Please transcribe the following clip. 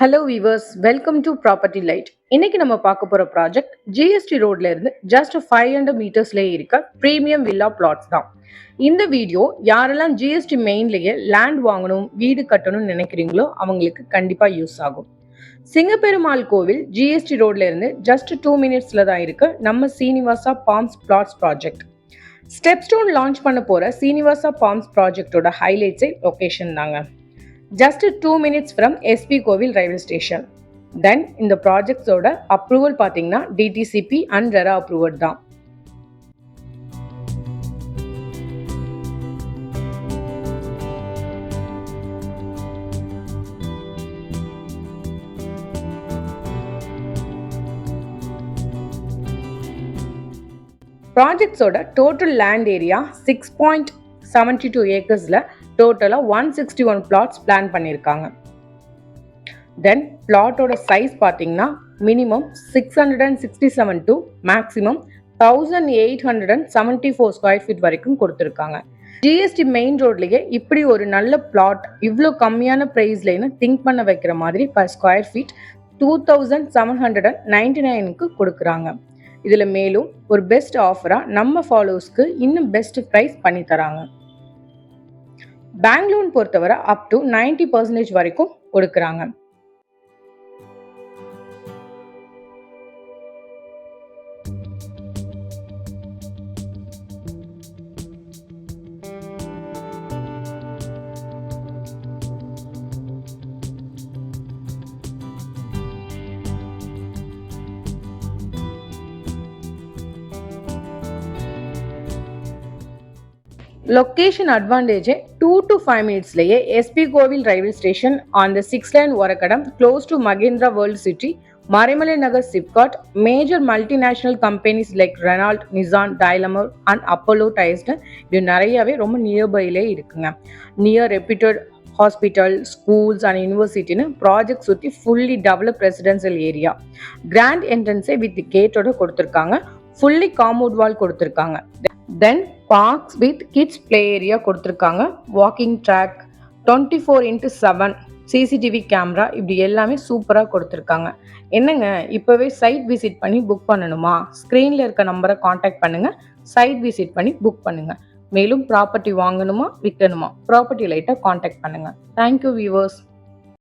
Hello viewers, welcome to property light. இன்னைக்கு நம்ம பார்க்க போற ப்ராஜெக்ட் ஜிஎஸ்டி ரோட்ல இருந்து ஜஸ்ட் 500 மீட்டர்ஸ்லேயே இருக்க பிரீமியம் வில்லா பிளாட்ஸ் தான். இந்த வீடியோ யாரெல்லாம் ஜிஎஸ்டி மெயின்லேயே லேண்ட் வாங்கணும், வீடு கட்டணும்னு நினைக்கிறீங்களோ அவங்களுக்கு கண்டிப்பா யூஸ் ஆகும். சிங்கப்பெருமாள் கோவில் ஜிஎஸ்டி ரோட்ல இருந்து ஜஸ்ட் 2 மினிட்ஸ்ல தான் இருக்கு நம்ம Srinivasa palms flats project. Stepstone launch பண்ண போற சீனிவாசா பாம்ஸ் ப்ராஜெக்டோட ஹைலைட்ஸே லொகேஷன் தாங்க. Just 2 minutes from SP Kovil railway station. Then இந்த ப்ராஜெக்ட்ஸோட அப்ரூவல் பார்த்தீங்கன்னா DTCP அண்ட் ரெரா அப்ரூவல் தான். ப்ராஜெக்ட்ஸோட டோட்டல் லேண்ட் ஏரியா 6.72 ஏக்கர்ஸ்ல டோட்டலாக 161 பிளாட்ஸ் பிளான் பண்ணியிருக்காங்க. தென் பிளாட்டோட சைஸ் பார்த்தீங்கன்னா minimum 667 to maximum 1874 square feet வரைக்கும் கொடுத்துருக்காங்க. ஜிஎஸ்டி மெயின் ரோட்லேயே இப்படி ஒரு நல்ல பிளாட் இவ்வளோ கம்மியான ப்ரைஸ்லேன்னு திங்க் பண்ண வைக்கிற மாதிரி பர் ஸ்கொயர் ஃபீட் 2799க்கு கொடுக்குறாங்க. இதில் மேலும் ஒரு பெஸ்ட் ஆஃபராக நம்ம ஃபாலோவர்ஸ்க்கு இன்னும் பெஸ்ட் ப்ரைஸ் பண்ணி தராங்க. பேங்க் லோன் பொறுத்தவரை அப் டு 90% வரைக்கும் கொடுக்குறாங்க. லொக்கேஷன் அட்வான்டேஜே 2 to 5 மினிட்ஸ்லேயே SP Koil railway station on the 6 line Oragadam close to Mahindra world city, Maraimalai Nagar SIPCOT, major multinational companies like Renault, Nissan, Daimler and Apollo டயர்ஸ்னு இது நிறையவே ரொம்ப நியர்பைலே இருக்குங்க. Near reputed hospital, schools and யூனிவர்சிட்டின்னு ப்ராஜெக்ட் சுற்றி fully develop residential area. Grand என்ட்ரன்ஸே with கேட்டோட கொடுத்துருக்காங்க. ஃபுல்லி காம்பவுண்ட் வால் கொடுத்துருக்காங்க. Then parks with kids play area கொடுத்துருக்காங்க. Walking track, 24x7 CCTV camera, இப்படி எல்லாமே சூப்பராக கொடுத்துருக்காங்க. என்னங்க இப்போவே சைட் விசிட் பண்ணி புக் பண்ணணுமா? ஸ்க்ரீனில் இருக்க நம்பரை காண்டாக்ட் பண்ணுங்கள், சைட் விசிட் பண்ணி புக் பண்ணுங்கள். மேலும் ப்ராப்பர்ட்டி வாங்கணுமா விற்கணுமா ப்ராப்பர்ட்டி லைட்டை காண்டாக்ட் பண்ணுங்கள். Thank you viewers.